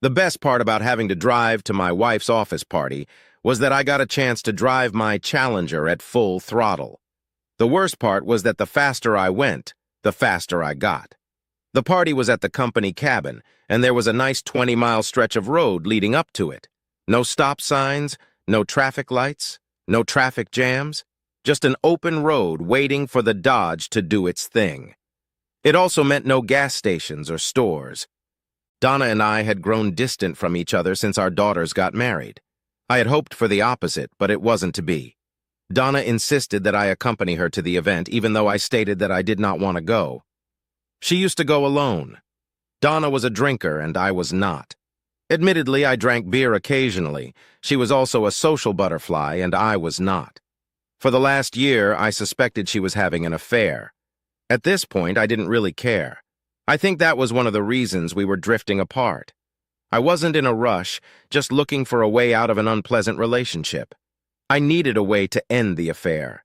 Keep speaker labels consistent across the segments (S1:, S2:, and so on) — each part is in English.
S1: The best part about having to drive to my wife's office party was that I got a chance to drive my Challenger at full throttle. The worst part was that the faster I went, the faster I got. The party was at the company cabin, and there was a nice 20-mile stretch of road leading up to it. No stop signs, no traffic lights, no traffic jams, just an open road waiting for the Dodge to do its thing. It also meant no gas stations or stores. Donna and I had grown distant from each other since our daughters got married. I had hoped for the opposite, but it wasn't to be. Donna insisted that I accompany her to the event, even though I stated that I did not want to go. She used to go alone. Donna was a drinker, and I was not. Admittedly, I drank beer occasionally. She was also a social butterfly, and I was not. For the last year, I suspected she was having an affair. At this point, I didn't really care. I think that was one of the reasons we were drifting apart. I wasn't in a rush, just looking for a way out of an unpleasant relationship. I needed a way to end the affair.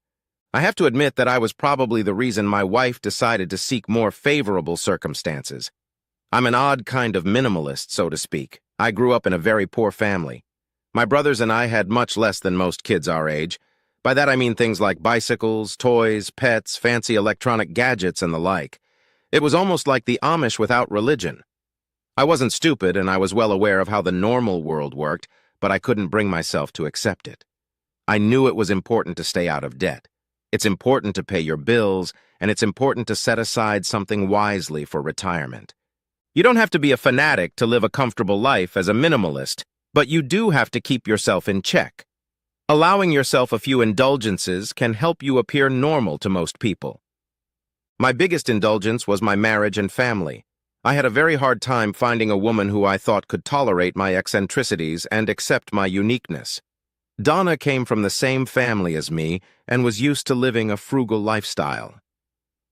S1: I have to admit that I was probably the reason my wife decided to seek more favorable circumstances. I'm an odd kind of minimalist, so to speak. I grew up in a very poor family. My brothers and I had much less than most kids our age. By that I mean things like bicycles, toys, pets, fancy electronic gadgets, and the like. It was almost like the Amish without religion. I wasn't stupid, and I was well aware of how the normal world worked, but I couldn't bring myself to accept it. I knew it was important to stay out of debt. It's important to pay your bills, and it's important to set aside something wisely for retirement. You don't have to be a fanatic to live a comfortable life as a minimalist, but you do have to keep yourself in check. Allowing yourself a few indulgences can help you appear normal to most people. My biggest indulgence was my marriage and family. I had a very hard time finding a woman who I thought could tolerate my eccentricities and accept my uniqueness. Donna came from the same family as me and was used to living a frugal lifestyle.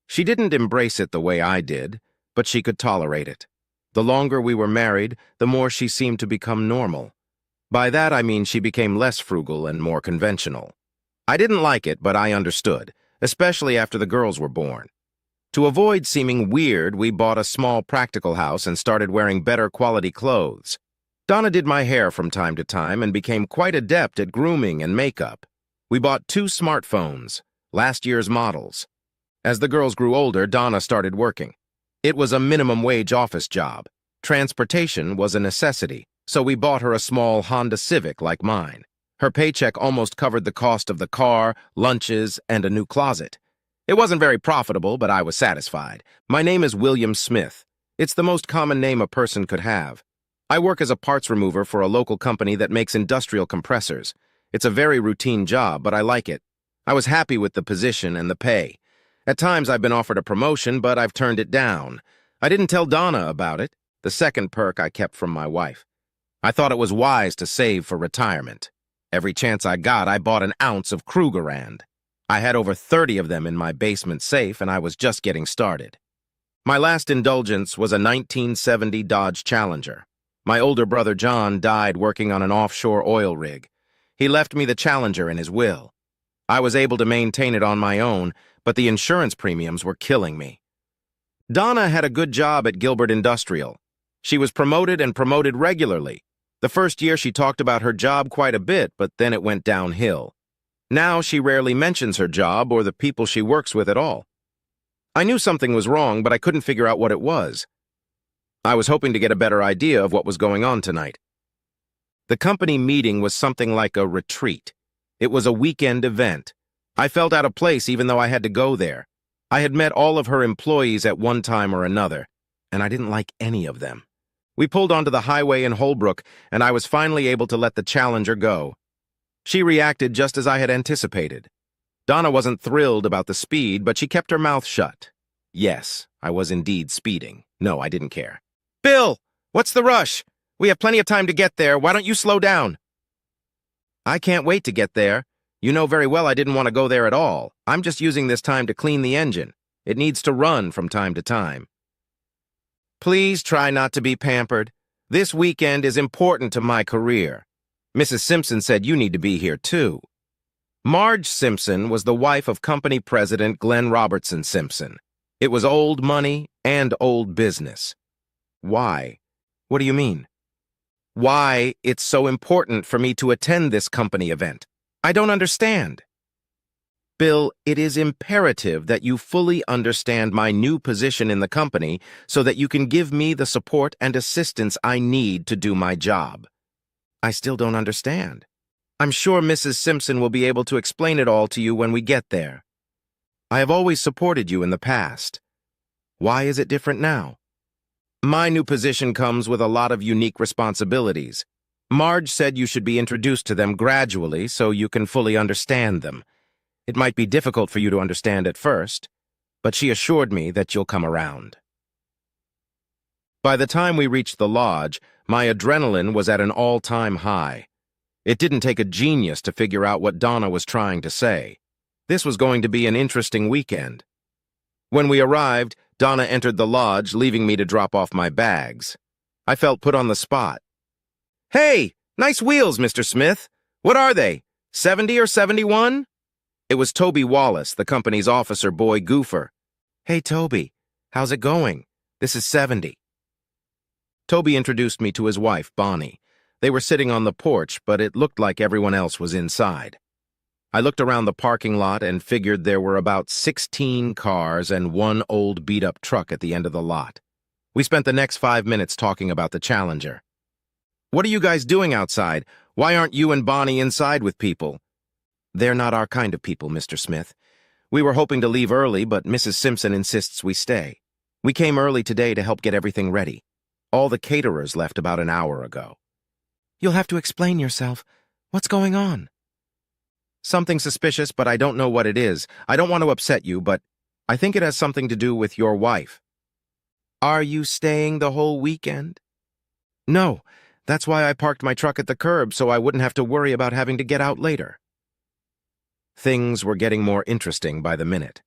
S1: She didn't embrace it the way I did, but she could tolerate it. The longer we were married, the more she seemed to become normal. By that I mean she became less frugal and more conventional. I didn't like it, but I understood, especially after the girls were born. To avoid seeming weird, we bought a small practical house and started wearing better quality clothes. Donna did my hair from time to time and became quite adept at grooming and makeup. We bought 2 smartphones, last year's models. As the girls grew older, Donna started working. It was a minimum wage office job. Transportation was a necessity, so we bought her a small Honda Civic like mine. Her paycheck almost covered the cost of the car, lunches, and a new closet. It wasn't very profitable, but I was satisfied. My name is William Smith. It's the most common name a person could have. I work as a parts remover for a local company that makes industrial compressors. It's a very routine job, but I like it. I was happy with the position and the pay. At times I've been offered a promotion, but I've turned it down. I didn't tell Donna about it, the second perk I kept from my wife. I thought it was wise to save for retirement. Every chance I got, I bought an ounce of Krugerrand. I had over 30 of them in my basement safe, and I was just getting started. My last indulgence was a 1970 Dodge Challenger. My older brother John died working on an offshore oil rig. He left me the Challenger in his will. I was able to maintain it on my own, but the insurance premiums were killing me. Donna had a good job at Gilbert Industrial. She was promoted and promoted regularly. The first year she talked about her job quite a bit, but then it went downhill. Now she rarely mentions her job or the people she works with at all. I knew something was wrong, but I couldn't figure out what it was. I was hoping to get a better idea of what was going on tonight. The company meeting was something like a retreat. It was a weekend event. I felt out of place even though I had to go there. I had met all of her employees at one time or another, and I didn't like any of them. We pulled onto the highway in Holbrook, and I was finally able to let the Challenger go. She reacted just as I had anticipated. Donna wasn't thrilled about the speed, but she kept her mouth shut. Yes, I was indeed speeding. No, I didn't care. "Bill, what's the rush? We have plenty of time to get there. Why don't you slow down?" "I can't wait to get there. You know very well I didn't want to go there at all. I'm just using this time to clean the engine. It needs to run from time to time." "Please try not to be pampered. This weekend is important to my career. Mrs. Simpson said you need to be here too." Marge Simpson was the wife of company president Glenn Robertson Simpson. It was old money and old business. Why? What do you mean? why it's so important for me to attend this company event. I don't understand. Bill, it is imperative that you fully understand my new position in the company so that you can give me the support and assistance I need to do my job. I still don't understand. I'm sure Mrs. Simpson will be able to explain it all to you when we get there. I have always supported you in the past. Why is it different now? My new position comes with a lot of unique responsibilities. Marge said you should be introduced to them gradually so you can fully understand them. It might be difficult for you to understand at first, but she assured me that you'll come around. By the time we reached the lodge, my adrenaline was at an all-time high. It didn't take a genius to figure out what Donna was trying to say. This was going to be an interesting weekend. When we arrived, Donna entered the lodge, leaving me to drop off my bags. I felt put on the spot. "Hey, nice wheels, Mr. Smith. What are they, 70 or 71? It was Toby Wallace, the company's officer boy goofer. "Hey, Toby, how's it going? This is 70. Toby introduced me to his wife, Bonnie. They were sitting on the porch, but it looked like everyone else was inside. I looked around the parking lot and figured there were about 16 cars and one old beat-up truck at the end of the lot. We spent the next 5 minutes talking about the Challenger. "What are you guys doing outside? Why aren't you and Bonnie inside with people?" "They're not our kind of people, Mr. Smith. We were hoping to leave early, but Mrs. Simpson insists we stay. We came early today to help get everything ready. All the caterers left about an hour ago." "You'll have to explain yourself. What's going on?" "Something suspicious, but I don't know what it is. I don't want to upset you, but I think it has something to do with your wife." "Are you staying the whole weekend?" "No. That's why I parked my truck at the curb so I wouldn't have to worry about having to get out later." Things were getting more interesting by the minute.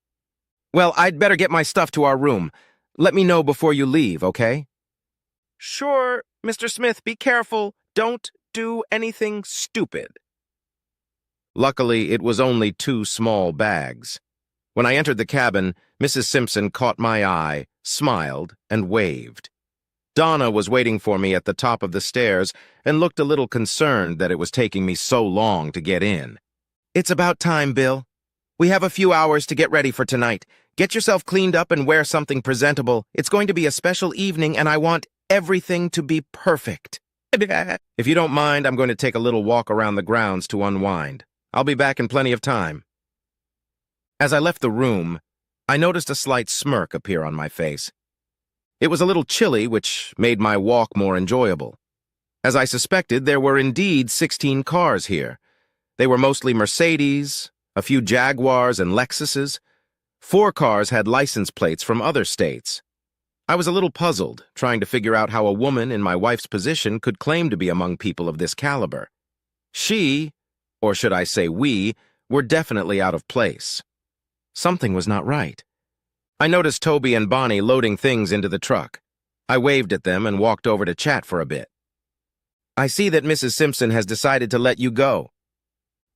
S1: "Well, I'd better get my stuff to our room. Let me know before you leave, okay?" "Sure, Mr. Smith, be careful. Don't do anything stupid." Luckily, it was only 2 small bags. When I entered the cabin, Mrs. Simpson caught my eye, smiled, and waved. Donna was waiting for me at the top of the stairs and looked a little concerned that it was taking me so long to get in. "It's about time, Bill. We have a few hours to get ready for tonight. Get yourself cleaned up and wear something presentable. It's going to be a special evening, and I want everything to be perfect." "If you don't mind, I'm going to take a little walk around the grounds to unwind. I'll be back in plenty of time." As I left the room, I noticed a slight smirk appear on my face. It was a little chilly, which made my walk more enjoyable. As I suspected, there were indeed 16 cars here. They were mostly Mercedes, a few Jaguars and Lexuses. 4 cars had license plates from other states. I was a little puzzled, trying to figure out how a woman in my wife's position could claim to be among people of this caliber. She, or should I say we, were definitely out of place. Something was not right. I noticed Toby and Bonnie loading things into the truck. I waved at them and walked over to chat for a bit. "I see that Mrs. Simpson has decided to let you go."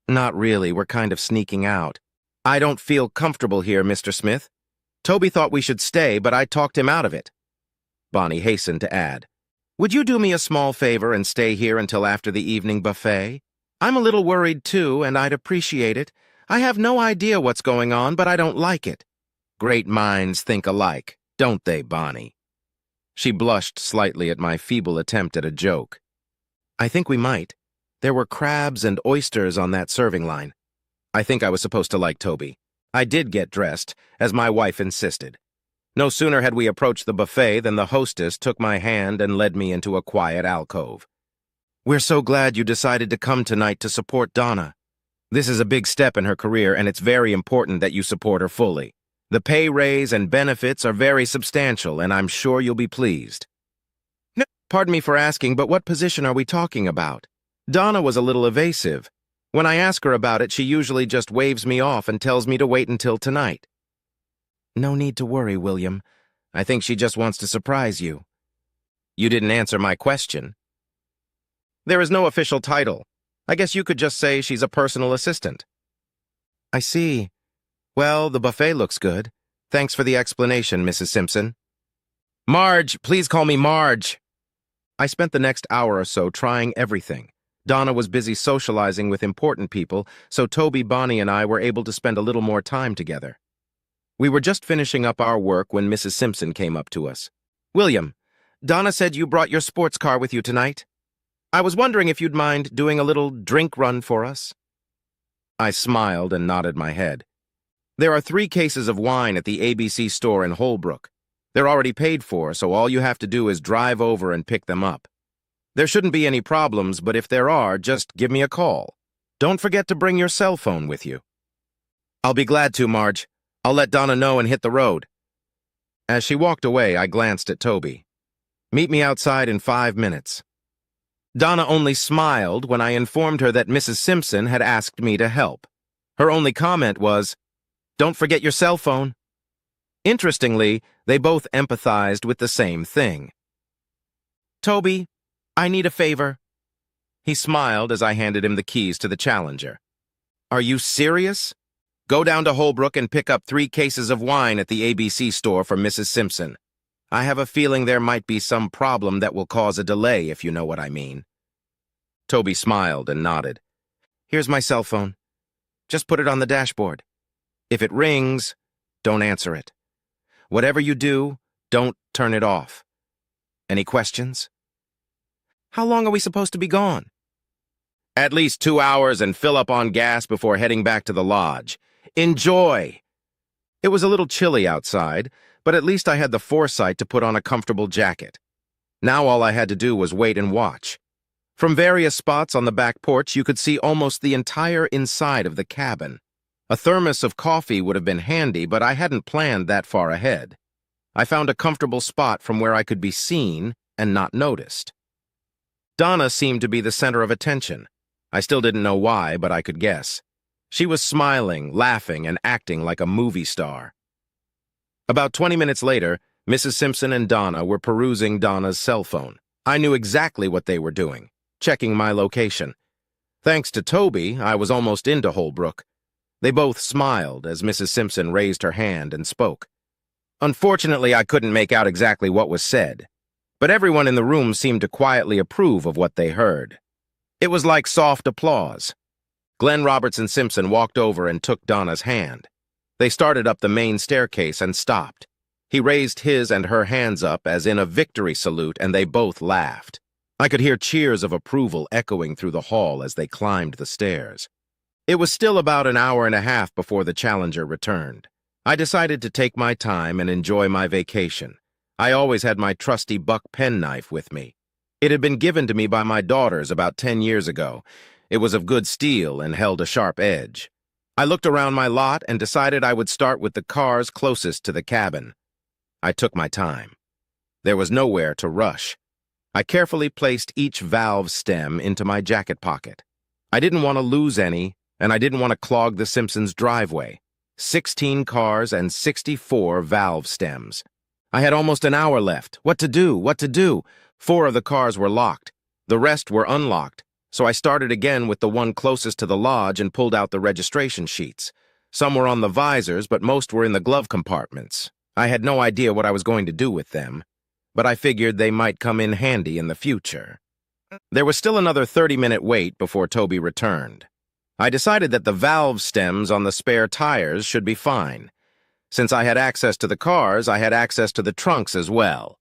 S1: "Not really, we're kind of sneaking out. I don't feel comfortable here, Mr. Smith. Toby thought we should stay, but I talked him out of it." Bonnie hastened to add, "Would you do me a small favor and stay here until after the evening buffet? I'm a little worried too, and I'd appreciate it. I have no idea what's going on, but I don't like it." Great minds think alike, don't they, Bonnie? She blushed slightly at my feeble attempt at a joke. "I think we might. There were crabs and oysters on that serving line. I think I was supposed to like Toby. I did get dressed, as my wife insisted. No sooner had we approached the buffet than the hostess took my hand and led me into a quiet alcove. "We're so glad you decided to come tonight to support Donna. This is a big step in her career, and it's very important that you support her fully. The pay raise and benefits are very substantial, and I'm sure you'll be pleased." "No, pardon me for asking, but what position are we talking about?" Donna was a little evasive. When I ask her about it, she usually just waves me off and tells me to wait until tonight. "No need to worry, William. I think she just wants to surprise you." "You didn't answer my question." "There is no official title. I guess you could just say she's a personal assistant." "I see. Well, the buffet looks good. Thanks for the explanation, Mrs. Simpson." "Marge, please call me Marge." I spent the next hour or so trying everything. Donna was busy socializing with important people, so Toby, Bonnie, and I were able to spend a little more time together. We were just finishing up our work when Mrs. Simpson came up to us. "William, Donna said you brought your sports car with you tonight. I was wondering if you'd mind doing a little drink run for us." I smiled and nodded my head. "There are 3 cases of wine at the ABC store in Holbrook. They're already paid for, so all you have to do is drive over and pick them up. There shouldn't be any problems, but if there are, just give me a call. Don't forget to bring your cell phone with you." "I'll be glad to, Marge. I'll let Donna know and hit the road." As she walked away, I glanced at Toby. "Meet me outside in 5 minutes." Donna only smiled when I informed her that Mrs. Simpson had asked me to help. Her only comment was, "Don't forget your cell phone." Interestingly, they both empathized with the same thing. "Toby, I need a favor." He smiled as I handed him the keys to the Challenger. "Are you serious? Go down to Holbrook and pick up 3 cases of wine at the ABC store for Mrs. Simpson. I have a feeling there might be some problem that will cause a delay, if you know what I mean." Toby smiled and nodded. "Here's my cell phone. Just put it on the dashboard. If it rings, don't answer it. Whatever you do, don't turn it off. Any questions?" "How long are we supposed to be gone?" "At least 2 hours and fill up on gas before heading back to the lodge. Enjoy!" It was a little chilly outside, but at least I had the foresight to put on a comfortable jacket. Now all I had to do was wait and watch. From various spots on the back porch, you could see almost the entire inside of the cabin. A thermos of coffee would have been handy, but I hadn't planned that far ahead. I found a comfortable spot from where I could be seen and not noticed. Donna seemed to be the center of attention. I still didn't know why, but I could guess. She was smiling, laughing, and acting like a movie star. About 20 minutes later, Mrs. Simpson and Donna were perusing Donna's cell phone. I knew exactly what they were doing, checking my location. Thanks to Toby, I was almost into Holbrook. They both smiled as Mrs. Simpson raised her hand and spoke. Unfortunately, I couldn't make out exactly what was said, but everyone in the room seemed to quietly approve of what they heard. It was like soft applause. Glenn Robertson Simpson walked over and took Donna's hand. They started up the main staircase and stopped. He raised his and her hands up as in a victory salute, and they both laughed. I could hear cheers of approval echoing through the hall as they climbed the stairs. It was still about an hour and a half before the Challenger returned. I decided to take my time and enjoy my vacation. I always had my trusty buck penknife with me. It had been given to me by my daughters about 10 years ago. It was of good steel and held a sharp edge. I looked around my lot and decided I would start with the cars closest to the cabin. I took my time. There was nowhere to rush. I carefully placed each valve stem into my jacket pocket. I didn't want to lose any, and I didn't want to clog the Simpsons' driveway. 16 cars and 64 valve stems. I had almost an hour left. What to do? What to do? 4 of the cars were locked. The rest were unlocked, so I started again with the one closest to the lodge and pulled out the registration sheets. Some were on the visors, but most were in the glove compartments. I had no idea what I was going to do with them, but I figured they might come in handy in the future. There was still another 30-minute wait before Toby returned. I decided that the valve stems on the spare tires should be fine. Since I had access to the cars, I had access to the trunks as well.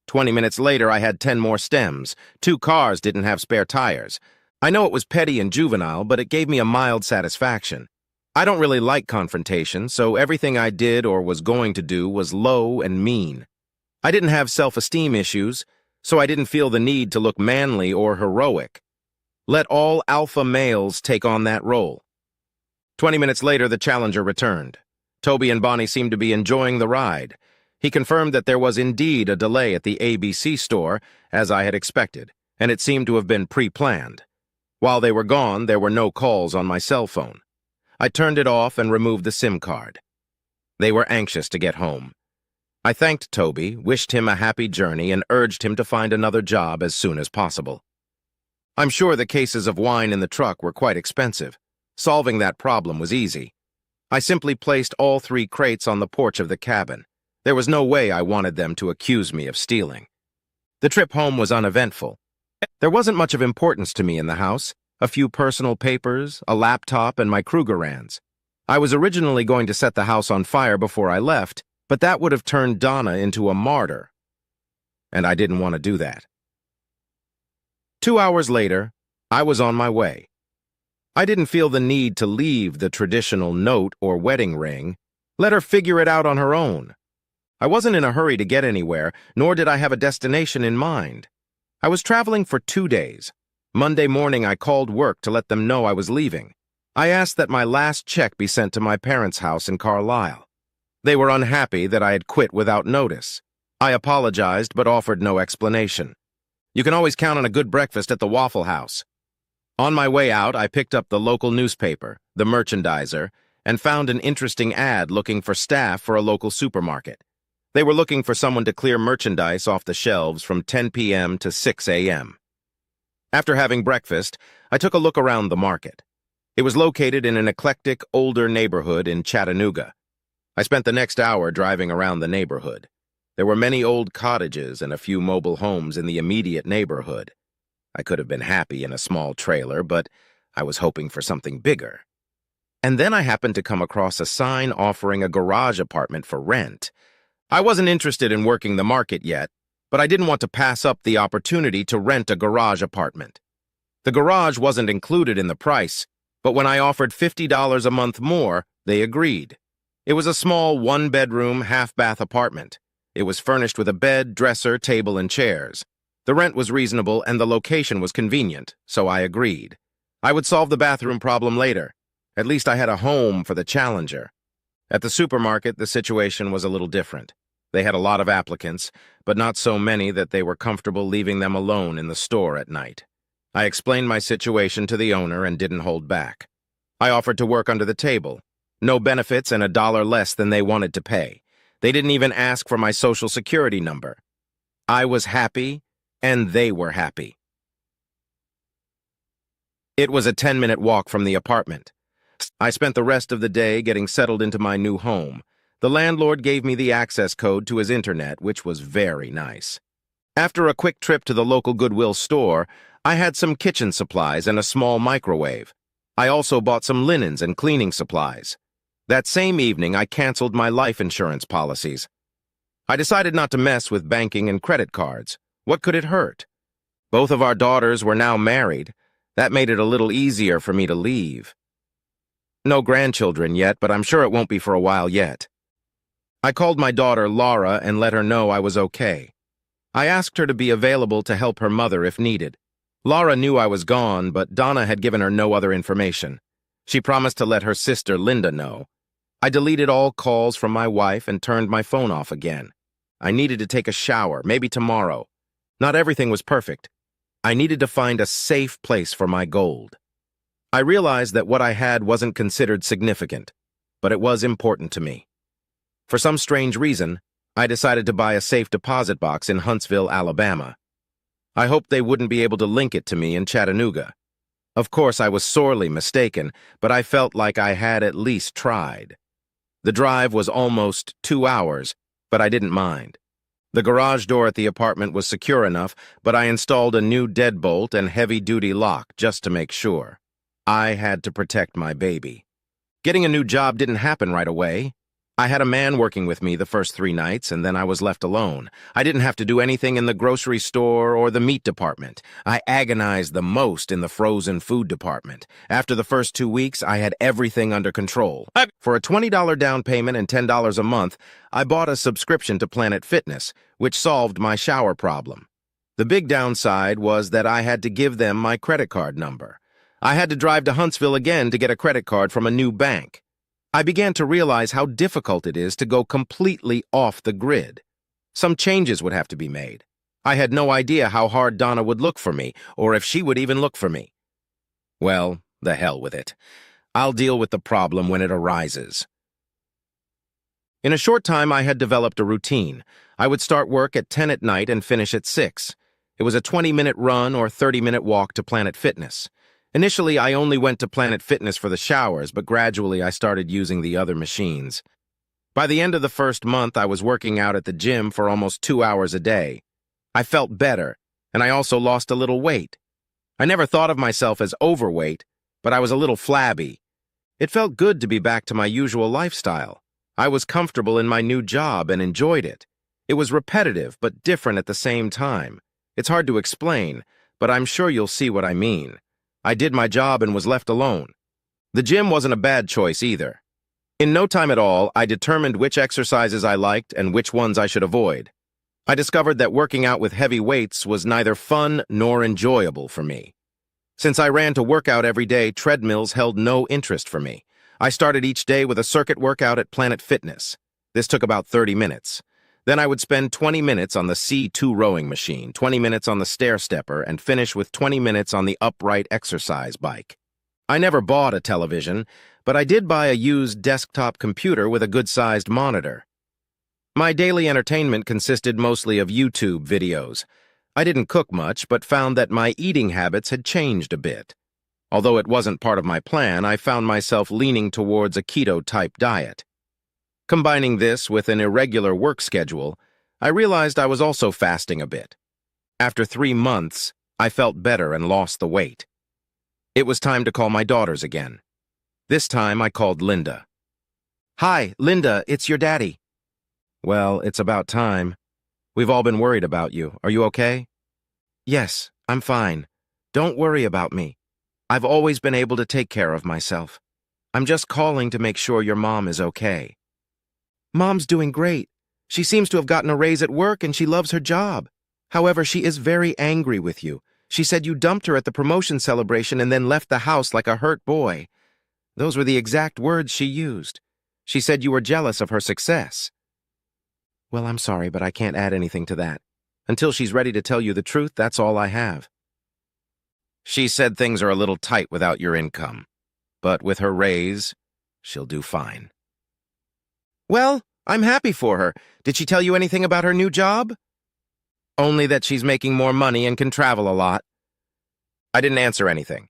S1: 20 minutes later, I had 10 more stems. 2 cars didn't have spare tires. I know it was petty and juvenile, but it gave me a mild satisfaction. I don't really like confrontation, so everything I did or was going to do was low and mean. I didn't have self-esteem issues, so I didn't feel the need to look manly or heroic. Let all alpha males take on that role. 20 minutes later, the Challenger returned. Toby and Bonnie seemed to be enjoying the ride. He confirmed that there was indeed a delay at the ABC store, as I had expected, and it seemed to have been pre-planned. While they were gone, there were no calls on my cell phone. I turned it off and removed the SIM card. They were anxious to get home. I thanked Toby, wished him a happy journey, and urged him to find another job as soon as possible. I'm sure the cases of wine in the truck were quite expensive. Solving that problem was easy. I simply placed all 3 crates on the porch of the cabin. There was no way I wanted them to accuse me of stealing. The trip home was uneventful. There wasn't much of importance to me in the house, a few personal papers, a laptop, and my Krugerrands. I was originally going to set the house on fire before I left, but that would have turned Donna into a martyr. And I didn't want to do that. 2 hours later, I was on my way. I didn't feel the need to leave the traditional note or wedding ring. Let her figure it out on her own. I wasn't in a hurry to get anywhere, nor did I have a destination in mind. I was traveling for 2 days. Monday morning, I called work to let them know I was leaving. I asked that my last check be sent to my parents' house in Carlisle. They were unhappy that I had quit without notice. I apologized but offered no explanation. You can always count on a good breakfast at the Waffle House. On my way out, I picked up the local newspaper, The Merchandiser, and found an interesting ad looking for staff for a local supermarket. They were looking for someone to clear merchandise off the shelves from 10 p.m. to 6 a.m. After having breakfast, I took a look around the market. It was located in an eclectic, older neighborhood in Chattanooga. I spent the next hour driving around the neighborhood. There were many old cottages and a few mobile homes in the immediate neighborhood. I could have been happy in a small trailer, but I was hoping for something bigger. And then I happened to come across a sign offering a garage apartment for rent. I wasn't interested in working the market yet, but I didn't want to pass up the opportunity to rent a garage apartment. The garage wasn't included in the price, but when I offered $50 a month more, they agreed. It was a small one-bedroom, half-bath apartment. It was furnished with a bed, dresser, table, and chairs. The rent was reasonable and the location was convenient, so I agreed. I would solve the bathroom problem later. At least I had a home for the challenger. At the supermarket, the situation was a little different. They had a lot of applicants, but not so many that they were comfortable leaving them alone in the store at night. I explained my situation to the owner and didn't hold back. I offered to work under the table. No benefits and $1 less than they wanted to pay. They didn't even ask for my social security number. I was happy, and they were happy. It was a 10-minute walk from the apartment. I spent the rest of the day getting settled into my new home. The landlord gave me the access code to his internet, which was very nice. After a quick trip to the local Goodwill store, I had some kitchen supplies and a small microwave. I also bought some linens and cleaning supplies. That same evening, I canceled my life insurance policies. I decided not to mess with banking and credit cards. What could it hurt? Both of our daughters were now married. That made it a little easier for me to leave. No grandchildren yet, but I'm sure it won't be for a while yet. I called my daughter Laura and let her know I was okay. I asked her to be available to help her mother if needed. Laura knew I was gone, but Donna had given her no other information. She promised to let her sister Linda know. I deleted all calls from my wife and turned my phone off again. I needed to take a shower, maybe tomorrow. Not everything was perfect. I needed to find a safe place for my gold. I realized that what I had wasn't considered significant, but it was important to me. For some strange reason, I decided to buy a safe deposit box in Huntsville, Alabama. I hoped they wouldn't be able to link it to me in Chattanooga. Of course, I was sorely mistaken, but I felt like I had at least tried. The drive was almost 2 hours, but I didn't mind. The garage door at the apartment was secure enough, but I installed a new deadbolt and heavy-duty lock just to make sure. I had to protect my baby. Getting a new job didn't happen right away. I had a man working with me the first 3 nights, and then I was left alone. I didn't have to do anything in the grocery store or the meat department. I agonized the most in the frozen food department. After the first 2 weeks, I had everything under control. For a $20 down payment and $10 a month, I bought a subscription to Planet Fitness, which solved my shower problem. The big downside was that I had to give them my credit card number. I had to drive to Huntsville again to get a credit card from a new bank. I began to realize how difficult it is to go completely off the grid. Some changes would have to be made. I had no idea how hard Donna would look for me, or if she would even look for me. Well, the hell with it. I'll deal with the problem when it arises. In a short time, I had developed a routine. I would start work at 10 at night and finish at 6. It was a 20-minute run or 30-minute walk to Planet Fitness. Initially, I only went to Planet Fitness for the showers, but gradually I started using the other machines. By the end of the first month, I was working out at the gym for almost 2 hours a day. I felt better, and I also lost a little weight. I never thought of myself as overweight, but I was a little flabby. It felt good to be back to my usual lifestyle. I was comfortable in my new job and enjoyed it. It was repetitive, but different at the same time. It's hard to explain, but I'm sure you'll see what I mean. I did my job and was left alone. The gym wasn't a bad choice either. In no time at all, I determined which exercises I liked and which ones I should avoid. I discovered that working out with heavy weights was neither fun nor enjoyable for me. Since I ran to work out every day, treadmills held no interest for me. I started each day with a circuit workout at Planet Fitness. This took about 30 minutes. Then I would spend 20 minutes on the C2 rowing machine, 20 minutes on the stair stepper, and finish with 20 minutes on the upright exercise bike. I never bought a television, but I did buy a used desktop computer with a good-sized monitor. My daily entertainment consisted mostly of YouTube videos. I didn't cook much, but found that my eating habits had changed a bit. Although it wasn't part of my plan, I found myself leaning towards a keto-type diet. Combining this with an irregular work schedule, I realized I was also fasting a bit. After 3 months, I felt better and lost the weight. It was time to call my daughters again. This time I called Linda. "Hi, Linda, it's your daddy." "Well, it's about time. We've all been worried about you. Are you okay?" "Yes, I'm fine. Don't worry about me. I've always been able to take care of myself. I'm just calling to make sure your mom is okay." "Mom's doing great. She seems to have gotten a raise at work and she loves her job. However, she is very angry with you. She said you dumped her at the promotion celebration and then left the house like a hurt boy. Those were the exact words she used. She said you were jealous of her success." "Well, I'm sorry, but I can't add anything to that. Until she's ready to tell you the truth, that's all I have." "She said things are a little tight without your income. But with her raise, she'll do fine." "Well, I'm happy for her. Did she tell you anything about her new job?" "Only that she's making more money and can travel a lot." I didn't answer anything.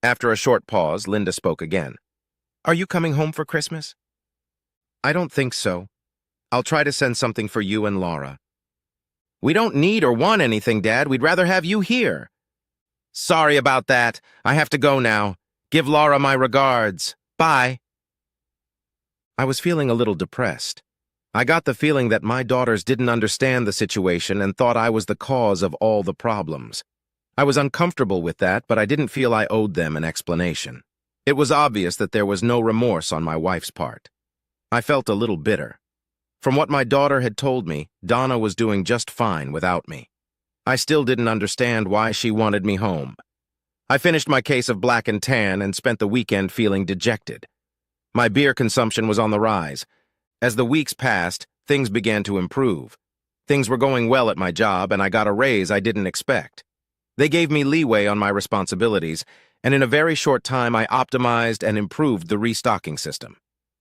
S1: After a short pause, Linda spoke again. "Are you coming home for Christmas?" "I don't think so. I'll try to send something for you and Laura." "We don't need or want anything, Dad. We'd rather have you here." "Sorry about that. I have to go now. Give Laura my regards. Bye." I was feeling a little depressed. I got the feeling that my daughters didn't understand the situation and thought I was the cause of all the problems. I was uncomfortable with that, but I didn't feel I owed them an explanation. It was obvious that there was no remorse on my wife's part. I felt a little bitter. From what my daughter had told me, Donna was doing just fine without me. I still didn't understand why she wanted me home. I finished my case of Black and Tan and spent the weekend feeling dejected. My beer consumption was on the rise. As the weeks passed, things began to improve. Things were going well at my job, and I got a raise I didn't expect. They gave me leeway on my responsibilities, and in a very short time I optimized and improved the restocking system.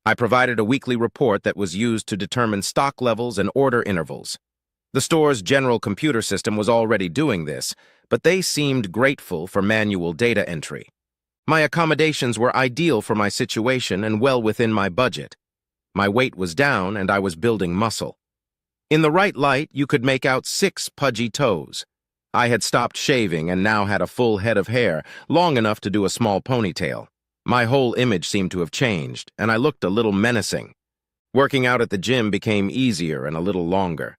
S1: I provided a weekly report that was used to determine stock levels and order intervals. The store's general computer system was already doing this, but they seemed grateful for manual data entry. My accommodations were ideal for my situation and well within my budget. My weight was down and I was building muscle. In the right light, you could make out 6 pudgy toes. I had stopped shaving and now had a full head of hair, long enough to do a small ponytail. My whole image seemed to have changed, and I looked a little menacing. Working out at the gym became easier and a little longer.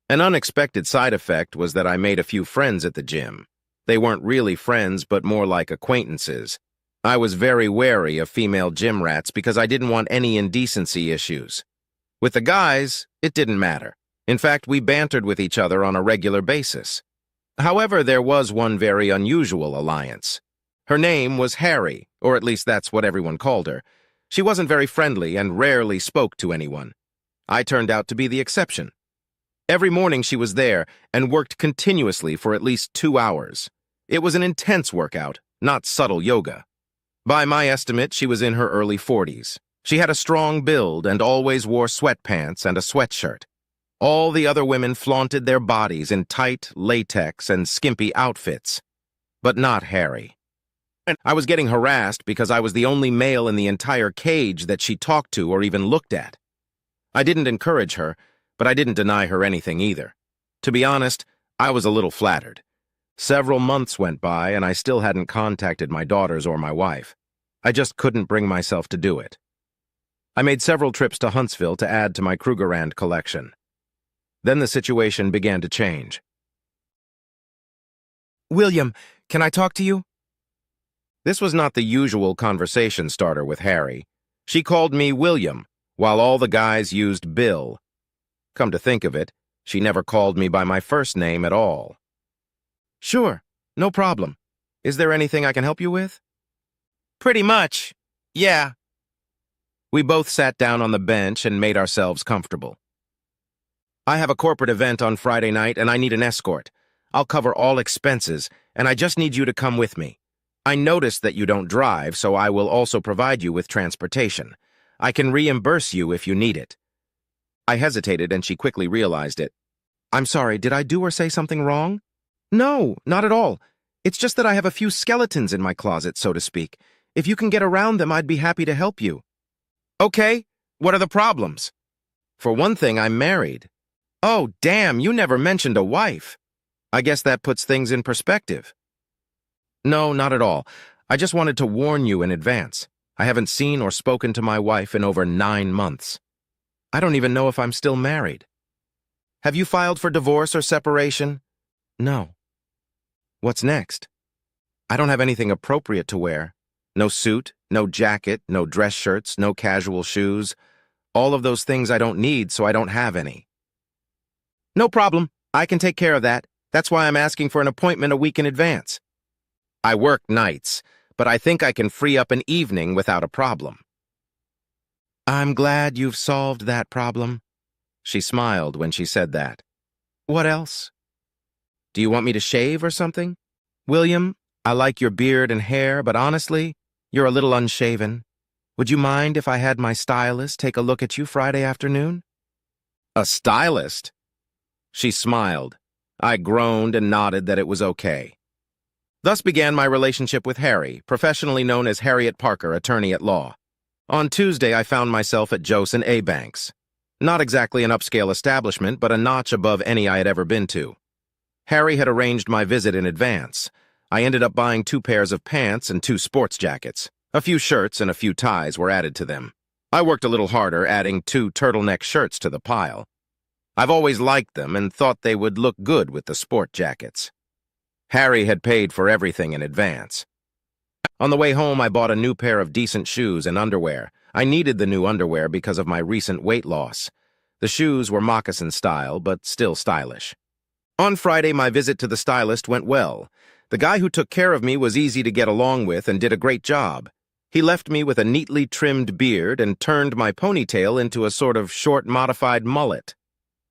S1: An unexpected side effect was that I made a few friends at the gym. They weren't really friends, but more like acquaintances. I was very wary of female gym rats because I didn't want any indecency issues. With the guys, it didn't matter. In fact, we bantered with each other on a regular basis. However, there was one very unusual alliance. Her name was Harry, or at least that's what everyone called her. She wasn't very friendly and rarely spoke to anyone. I turned out to be the exception. Every morning she was there and worked continuously for at least 2 hours. It was an intense workout, not subtle yoga. By my estimate, she was in her early 40s. She had a strong build and always wore sweatpants and a sweatshirt. All the other women flaunted their bodies in tight, latex, and skimpy outfits. But not Harry. I was getting harassed because I was the only male in the entire cage that she talked to or even looked at. I didn't encourage her, but I didn't deny her anything either. To be honest, I was a little flattered. Several months went by and I still hadn't contacted my daughters or my wife. I just couldn't bring myself to do it. I made several trips to Huntsville to add to my Krugerrand collection. Then the situation began to change.
S2: William, can I talk to you?
S1: This was not the usual conversation starter with Harry. She called me William, while all the guys used Bill. Come to think of it, she never called me by my first name at all.
S2: Sure, no problem.
S1: Is there anything I can help you with?
S2: Pretty much, yeah.
S1: We both sat down on the bench and made ourselves comfortable. I have a corporate event on Friday night and I need an escort. I'll cover all expenses, and I just need you to come with me. I noticed that you don't drive, so I will also provide you with transportation. I can reimburse you if you need it. I hesitated and she quickly realized it. I'm sorry, did I do or say something wrong? No, not at all. It's just that I have a few skeletons in my closet, so to speak. If you can get around them, I'd be happy to help you.
S2: Okay, what are the problems?
S1: For one thing, I'm married.
S2: Oh, damn, you never mentioned a wife.
S1: I guess that puts things in perspective. No, not at all. I just wanted to warn you in advance. I haven't seen or spoken to my wife in over 9 months. I don't even know if I'm still married. Have you filed for divorce or separation?
S2: No.
S1: What's next? I don't have anything appropriate to wear. No suit, no jacket, no dress shirts, no casual shoes. All of those things I don't need, so I don't have any.
S2: No problem. I can take care of that. That's why I'm asking for an appointment a week in advance.
S1: I work nights, but I think I can free up an evening without a problem.
S2: I'm glad you've solved that problem.
S1: She smiled when she said that.
S2: What else?
S1: Do you want me to shave or something?
S2: William, I like your beard and hair, but honestly, you're a little unshaven. Would you mind if I had my stylist take a look at you Friday afternoon?
S1: A stylist? She smiled. I groaned and nodded that it was okay. Thus began my relationship with Harry, professionally known as Harriet Parker, attorney at law. On Tuesday, I found myself at Joseph A. Banks. Not exactly an upscale establishment, but a notch above any I had ever been to. Harry had arranged my visit in advance. I ended up buying 2 pairs of pants and 2 sports jackets. A few shirts and a few ties were added to them. I worked a little harder, adding 2 turtleneck shirts to the pile. I've always liked them and thought they would look good with the sport jackets. Harry had paid for everything in advance. On the way home, I bought a new pair of decent shoes and underwear. I needed the new underwear because of my recent weight loss. The shoes were moccasin style, but still stylish. On Friday, my visit to the stylist went well. The guy who took care of me was easy to get along with and did a great job. He left me with a neatly trimmed beard and turned my ponytail into a sort of short modified mullet.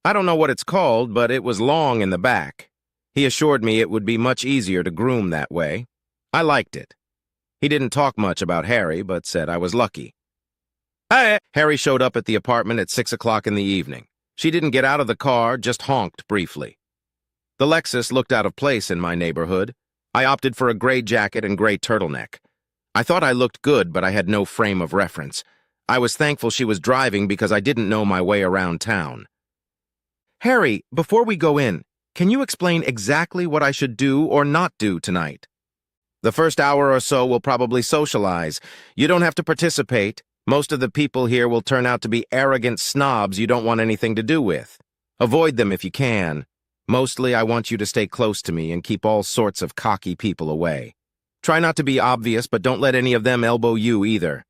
S1: I don't know what it's called, but it was long in the back. He assured me it would be much easier to groom that way. I liked it. He didn't talk much about Harry, but said I was lucky. Harry showed up at the apartment at 6 o'clock in the evening. She didn't get out of the car, just honked briefly. The Lexus looked out of place in my neighborhood. I opted for a gray jacket and gray turtleneck. I thought I looked good, but I had no frame of reference. I was thankful she was driving because I didn't know my way around town.
S2: Harry, before we go in, can you explain exactly what I should do or not do tonight?
S1: The first hour or so we'll probably socialize. You don't have to participate. Most of the people here will turn out to be arrogant snobs you don't want anything to do with. Avoid them if you can. Mostly, I want you to stay close to me and keep all sorts of cocky people away. Try not to be obvious, but don't let any of them elbow you either.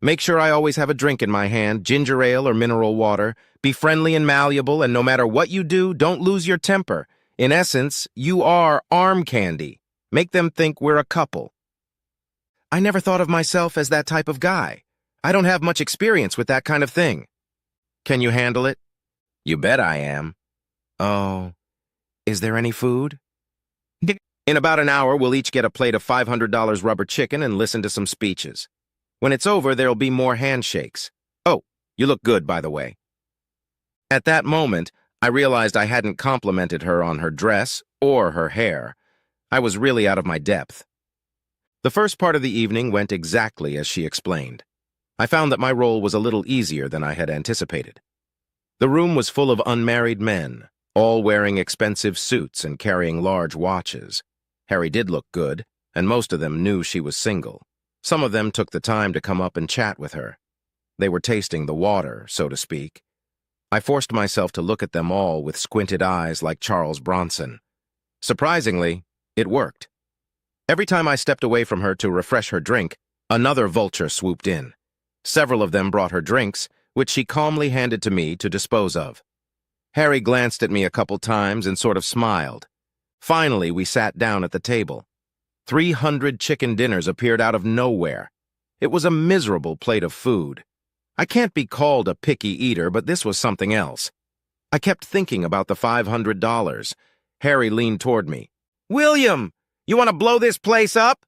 S1: Make sure I always have a drink in my hand, ginger ale or mineral water. Be friendly and malleable, and no matter what you do, don't lose your temper. In essence, you are arm candy. Make them think we're a couple.
S2: I never thought of myself as that type of guy. I don't have much experience with that kind of thing.
S1: Can you handle it? You bet I am.
S2: Oh, is there any food?
S1: In about an hour, we'll each get a plate of $500 rubber chicken and listen to some speeches. When it's over, there'll be more handshakes. Oh, you look good, by the way. At that moment, I realized I hadn't complimented her on her dress or her hair. I was really out of my depth. The first part of the evening went exactly as she explained. I found that my role was a little easier than I had anticipated. The room was full of unmarried men. all wearing expensive suits and carrying large watches. Harry did look good, and most of them knew she was single. Some of them took the time to come up and chat with her. They were tasting the water, so to speak. I forced myself to look at them all with squinted eyes like Charles Bronson. Surprisingly, it worked. Every time I stepped away from her to refresh her drink, another vulture swooped in. Several of them brought her drinks, which she calmly handed to me to dispose of. Harry glanced at me a couple times and sort of smiled. Finally, we sat down at the table. 300 chicken dinners appeared out of nowhere. It was a miserable plate of food. I can't be called a picky eater, but this was something else. I kept thinking about the $500. Harry leaned toward me. "William, you want to blow this place up?"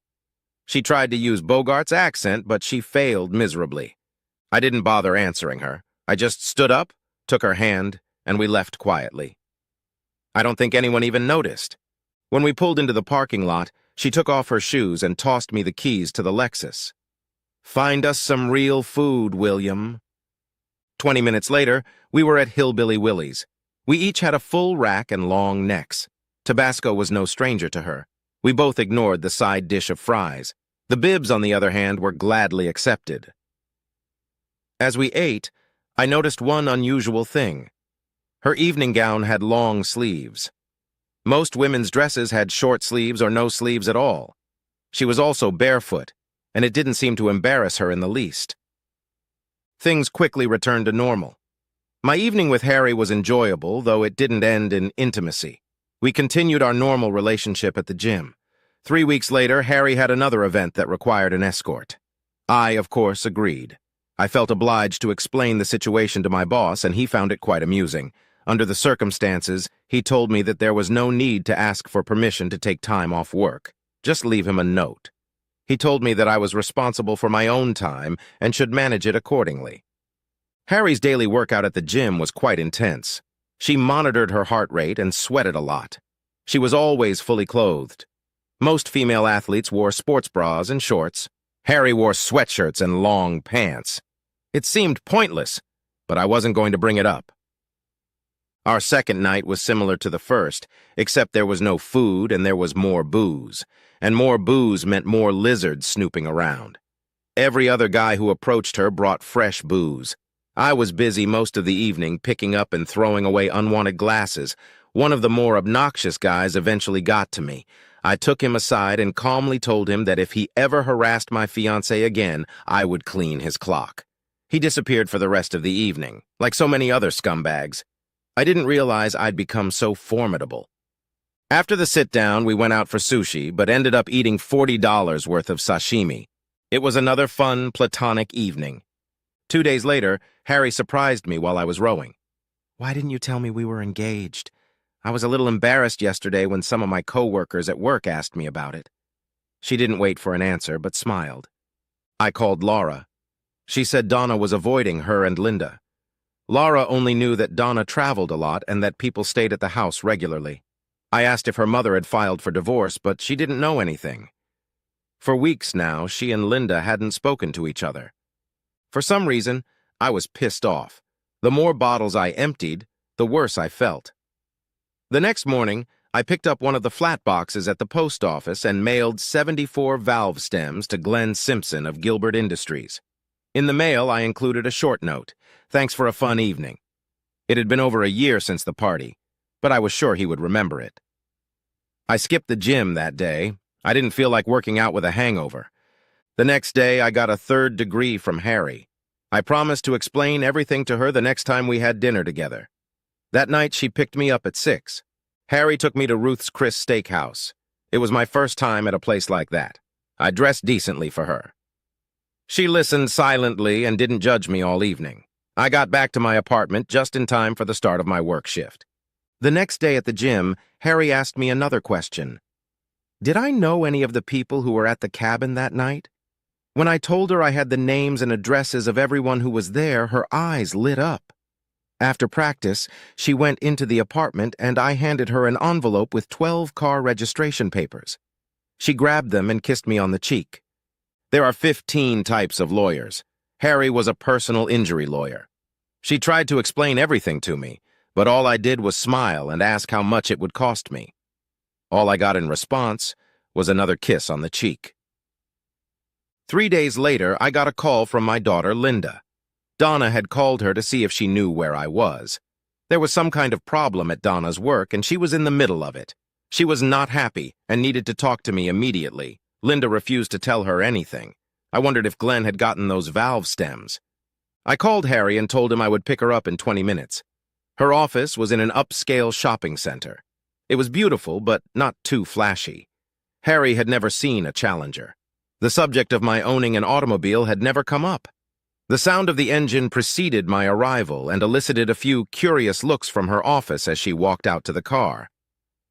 S1: She tried to use Bogart's accent, but she failed miserably. I didn't bother answering her. I just stood up, took her hand, and we left quietly. I don't think anyone even noticed. When we pulled into the parking lot, she took off her shoes and tossed me the keys to the Lexus. "Find us some real food, William." 20 minutes later, we were at Hillbilly Willie's. We each had a full rack and long necks. Tabasco was no stranger to her. We both ignored the side dish of fries. The bibs, on the other hand, were gladly accepted. As we ate, I noticed one unusual thing. Her evening gown had long sleeves. Most women's dresses had short sleeves or no sleeves at all. She was also barefoot, and it didn't seem to embarrass her in the least. Things quickly returned to normal. My evening with Harry was enjoyable, though it didn't end in intimacy. We continued our normal relationship at the gym. 3 weeks later, Harry had another event that required an escort. I, of course, agreed. I felt obliged to explain the situation to my boss, and he found it quite amusing. Under the circumstances, he told me that there was no need to ask for permission to take time off work. Just leave him a note. He told me that I was responsible for my own time and should manage it accordingly. Harry's daily workout at the gym was quite intense. She monitored her heart rate and sweated a lot. She was always fully clothed. Most female athletes wore sports bras and shorts. Harry wore sweatshirts and long pants. It seemed pointless, but I wasn't going to bring it up. Our second night was similar to the first, except there was no food and there was more booze. And more booze meant more lizards snooping around. Every other guy who approached her brought fresh booze. I was busy most of the evening picking up and throwing away unwanted glasses. One of the more obnoxious guys eventually got to me. I took him aside and calmly told him that if he ever harassed my fiancée again, I would clean his clock. He disappeared for the rest of the evening, like so many other scumbags. I didn't realize I'd become so formidable. After the sit-down, we went out for sushi, but ended up eating $40 worth of sashimi. It was another fun, platonic evening. 2 days later, Harry surprised me while I was rowing. "Why didn't you tell me we were engaged? I was a little embarrassed yesterday when some of my co-workers at work asked me about it." She didn't wait for an answer, but smiled. I called Laura. She said Donna was avoiding her and Linda. Laura only knew that Donna traveled a lot and that people stayed at the house regularly. I asked if her mother had filed for divorce, but she didn't know anything. For weeks now, she and Linda hadn't spoken to each other. For some reason, I was pissed off. The more bottles I emptied, the worse I felt. The next morning, I picked up one of the flat boxes at the post office and mailed 74 valve stems to Glenn Simpson of Gilbert Industries. In the mail, I included a short note. "Thanks for a fun evening." It had been over a year since the party, but I was sure he would remember it. I skipped the gym that day. I didn't feel like working out with a hangover. The next day, I got a 3rd degree from Harry. I promised to explain everything to her the next time we had dinner together. That night, she picked me up at 6. Harry took me to Ruth's Chris Steakhouse. It was my first time at a place like that. I dressed decently for her. She listened silently and didn't judge me all evening. I got back to my apartment just in time for the start of my work shift. The next day at the gym, Harry asked me another question. Did I know any of the people who were at the cabin that night? When I told her I had the names and addresses of everyone who was there, her eyes lit up. After practice, she went into the apartment and I handed her an envelope with 12 car registration papers. She grabbed them and kissed me on the cheek. There are 15 types of lawyers. Harry was a personal injury lawyer. She tried to explain everything to me, but all I did was smile and ask how much it would cost me. All I got in response was another kiss on the cheek. 3 days later, I got a call from my daughter, Linda. Donna had called her to see if she knew where I was. There was some kind of problem at Donna's work, and she was in the middle of it. She was not happy and needed to talk to me immediately. Linda refused to tell her anything. I wondered if Glenn had gotten those valve stems. I called Harry and told him I would pick her up in 20 minutes. Her office was in an upscale shopping center. It was beautiful, but not too flashy. Harry had never seen a Challenger. The subject of my owning an automobile had never come up. The sound of the engine preceded my arrival and elicited a few curious looks from her office as she walked out to the car.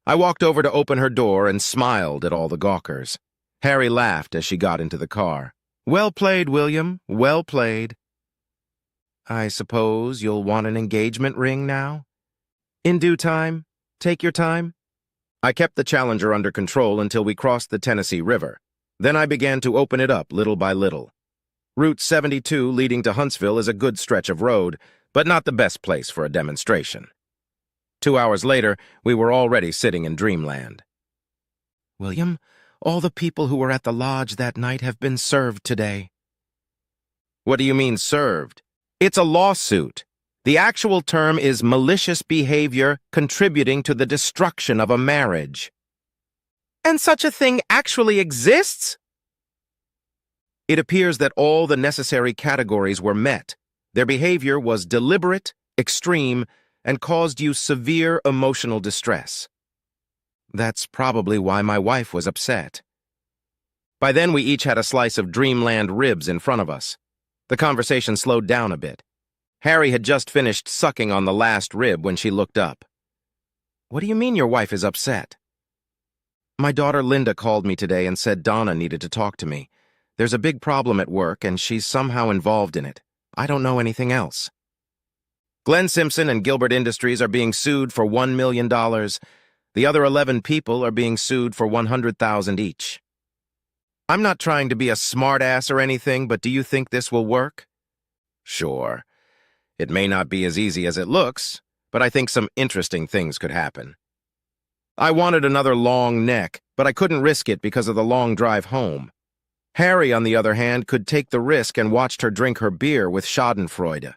S1: I walked over to open her door and smiled at all the gawkers. Harry laughed as she got into the car. "Well played, William. Well played." "I suppose you'll want an engagement ring now?" "In due time. Take your time." I kept the Challenger under control until we crossed the Tennessee River. Then I began to open it up little by little. Route 72 leading to Huntsville is a good stretch of road, but not the best place for a demonstration. 2 hours later, we were already sitting in dreamland. "William, all the people who were at the lodge that night have been served today." "What do you mean, served?" "It's a lawsuit. The actual term is malicious behavior contributing to the destruction of a marriage." "And such a thing actually exists?" "It appears that all the necessary categories were met. Their behavior was deliberate, extreme, and caused you severe emotional distress." "That's probably why my wife was upset." By then, we each had a slice of dreamland ribs in front of us. The conversation slowed down a bit. Harry had just finished sucking on the last rib when she looked up. "What do you mean your wife is upset?" "My daughter Linda called me today and said Donna needed to talk to me. There's a big problem at work, and she's somehow involved in it. I don't know anything else." Glenn Simpson and Gilbert Industries are being sued for $1 million. The other 11 people are being sued for $100,000 each. "I'm not trying to be a smartass or anything, but do you think this will work?" "Sure. It may not be as easy as it looks, but I think some interesting things could happen." I wanted another long neck, but I couldn't risk it because of the long drive home. Harry, on the other hand, could take the risk and watched her drink her beer with schadenfreude.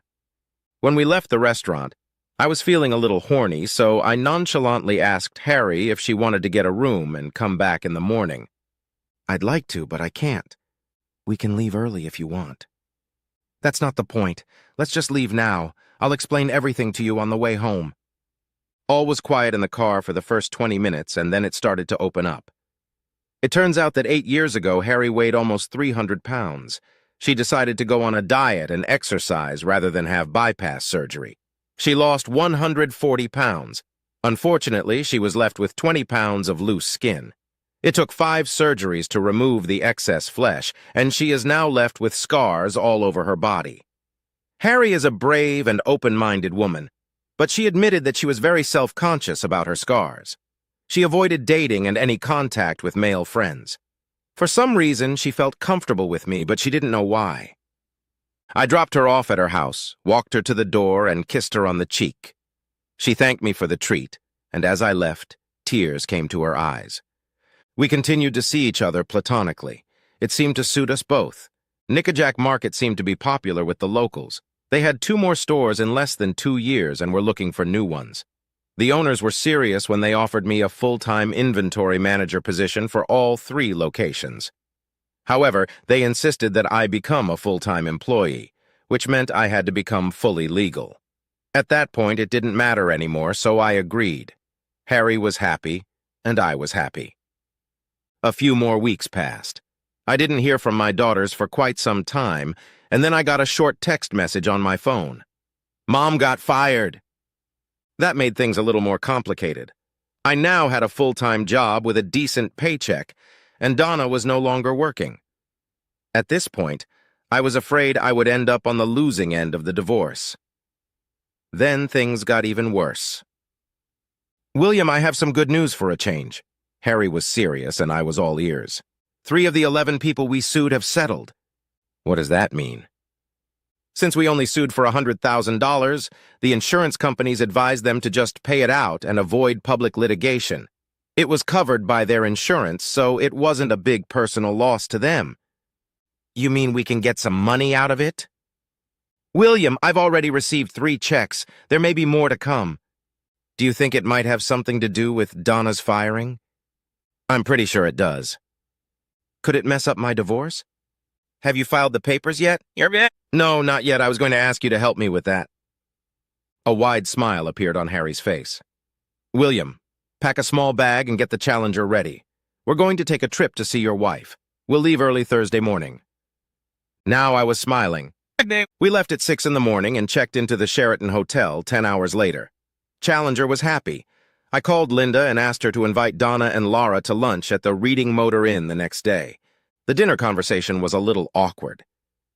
S1: When we left the restaurant, I was feeling a little horny, so I nonchalantly asked Harry if she wanted to get a room and come back in the morning. "I'd like to, but I can't. We can leave early if you want." "That's not the point. Let's just leave now. I'll explain everything to you on the way home." All was quiet in the car for the first 20 minutes, and then it started to open up. It turns out that 8 years ago, Harry weighed almost 300 pounds. She decided to go on a diet and exercise rather than have bypass surgery. She lost 140 pounds. Unfortunately, she was left with 20 pounds of loose skin. It took 5 surgeries to remove the excess flesh, and she is now left with scars all over her body. Harry is a brave and open-minded woman, but she admitted that she was very self-conscious about her scars. She avoided dating and any contact with male friends. For some reason, she felt comfortable with me, but she didn't know why. I dropped her off at her house, walked her to the door, and kissed her on the cheek. She thanked me for the treat, and as I left, tears came to her eyes. We continued to see each other platonically. It seemed to suit us both. Nickajack Market seemed to be popular with the locals. They had 2 more stores in less than 2 years and were looking for new ones. The owners were serious when they offered me a full-time inventory manager position for all 3 locations. However, they insisted that I become a full-time employee, which meant I had to become fully legal. At that point, it didn't matter anymore, so I agreed. Harry was happy, and I was happy. A few more weeks passed. I didn't hear from my daughters for quite some time, and then I got a short text message on my phone. "Mom got fired." That made things a little more complicated. I now had a full-time job with a decent paycheck, and Donna was no longer working. At this point, I was afraid I would end up on the losing end of the divorce. Then things got even worse. "William, I have some good news for a change." Harry was serious, and I was all ears. 3 of the 11 people we sued have settled." "What does that mean?" Since we only sued for $100,000, the insurance companies advised them to just pay it out and avoid public litigation. It was covered by their insurance, so it wasn't a big personal loss to them. You mean we can get some money out of it? William, I've already received 3 checks. There may be more to come. Do you think it might have something to do with Donna's firing? I'm pretty sure it does. Could it mess up my divorce? Have you filed the papers yet? No, not yet. I was going to ask you to help me with that. A wide smile appeared on Harry's face. William, pack a small bag and get the Challenger ready. We're going to take a trip to see your wife. We'll leave early Thursday morning. Now I was smiling. We left at 6 in the morning and checked into the Sheraton Hotel 10 hours later. Challenger was happy. I called Linda and asked her to invite Donna and Laura to lunch at the Reading Motor Inn the next day. The dinner conversation was a little awkward.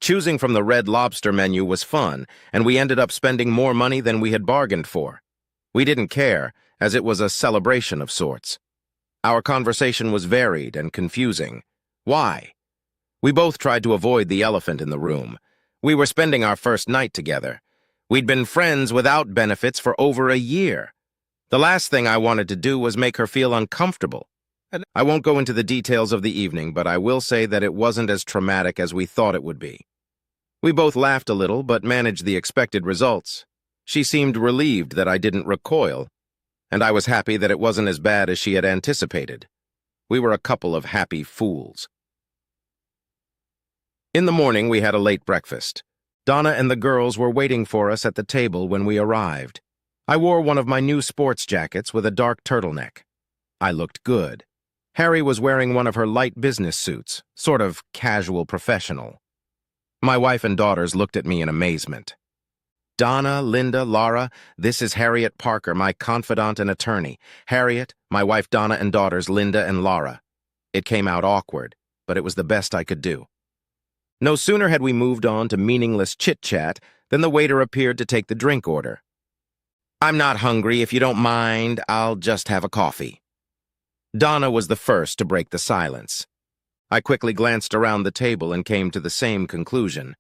S1: Choosing from the Red Lobster menu was fun, and we ended up spending more money than we had bargained for. We didn't care, as it was a celebration of sorts. Our conversation was varied and confusing. Why? We both tried to avoid the elephant in the room. We were spending our first night together. We'd been friends without benefits for over a year. The last thing I wanted to do was make her feel uncomfortable. I won't go into the details of the evening, but I will say that it wasn't as traumatic as we thought it would be. We both laughed a little, but managed the expected results. She seemed relieved that I didn't recoil, and I was happy that it wasn't as bad as she had anticipated. We were a couple of happy fools. In the morning, we had a late breakfast. Donna and the girls were waiting for us at the table when we arrived. I wore one of my new sports jackets with a dark turtleneck. I looked good. Harry was wearing one of her light business suits, sort of casual professional. My wife and daughters looked at me in amazement. Donna, Linda, Laura, this is Harriet Parker, my confidant and attorney. Harriet, my wife Donna and daughters Linda and Laura. It came out awkward, but it was the best I could do. No sooner had we moved on to meaningless chit-chat than the waiter appeared to take the drink order. I'm not hungry. If you don't mind, I'll just have a coffee. Donna was the first to break the silence. I quickly glanced around the table and came to the same conclusion.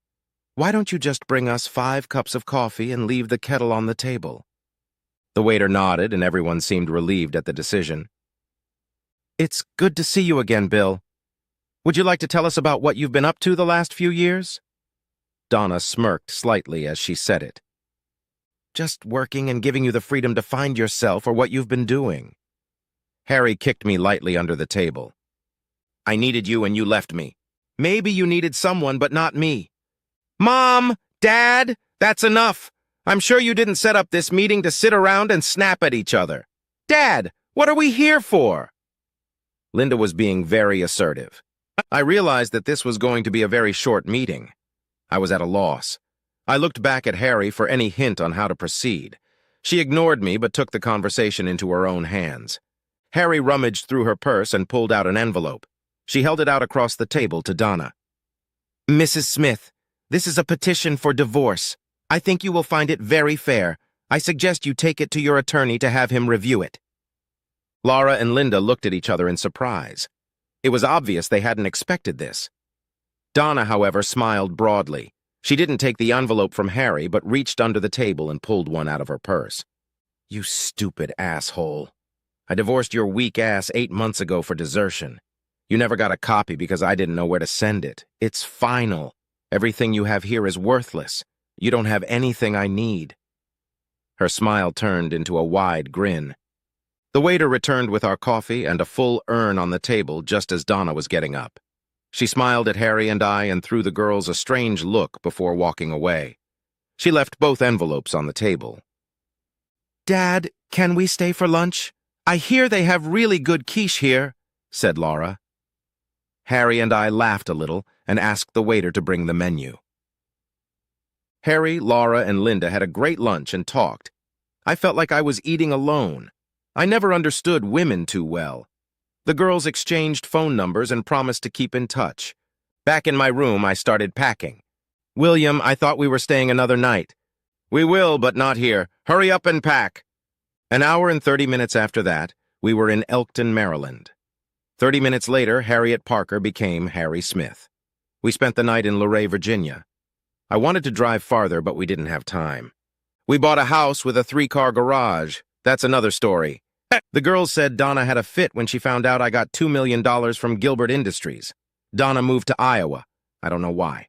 S1: Why don't you just bring us 5 cups of coffee and leave the kettle on the table? The waiter nodded and everyone seemed relieved at the decision. It's good to see you again, Bill. Would you like to tell us about what you've been up to the last few years? Donna smirked slightly as she said it. Just working and giving you the freedom to find yourself or what you've been doing. Harry kicked me lightly under the table. I needed you and you left me. Maybe you needed someone, but not me. Mom! Dad! That's enough! I'm sure you didn't set up this meeting to sit around and snap at each other. Dad! What are we here for? Linda was being very assertive. I realized that this was going to be a very short meeting. I was at a loss. I looked back at Harry for any hint on how to proceed. She ignored me but took the conversation into her own hands. Harry rummaged through her purse and pulled out an envelope. She held it out across the table to Donna. Mrs. Smith, this is a petition for divorce. I think you will find it very fair. I suggest you take it to your attorney to have him review it. Laura and Linda looked at each other in surprise. It was obvious they hadn't expected this. Donna, however, smiled broadly. She didn't take the envelope from Harry, but reached under the table and pulled one out of her purse. You stupid asshole. I divorced your weak ass 8 months ago for desertion. You never got a copy because I didn't know where to send it. It's final. Everything you have here is worthless. You don't have anything I need. Her smile turned into a wide grin. The waiter returned with our coffee and a full urn on the table just as Donna was getting up. She smiled at Harry and I and threw the girls a strange look before walking away. She left both envelopes on the table. Dad, can we stay for lunch? I hear they have really good quiche here, said Laura. Harry and I laughed a little and asked the waiter to bring the menu. Harry, Laura, and Linda had a great lunch and talked. I felt like I was eating alone. I never understood women too well. The girls exchanged phone numbers and promised to keep in touch. Back in my room, I started packing. William, I thought we were staying another night. We will, but not here. Hurry up and pack. An hour and 30 minutes after that, we were in Elkton, Maryland. 30 minutes later, Harriet Parker became Harry Smith. We spent the night in Luray, Virginia. I wanted to drive farther, but we didn't have time. We bought a house with a 3-car garage. That's another story. The girls said Donna had a fit when she found out I got $2 million from Gilbert Industries. Donna moved to Iowa. I don't know why.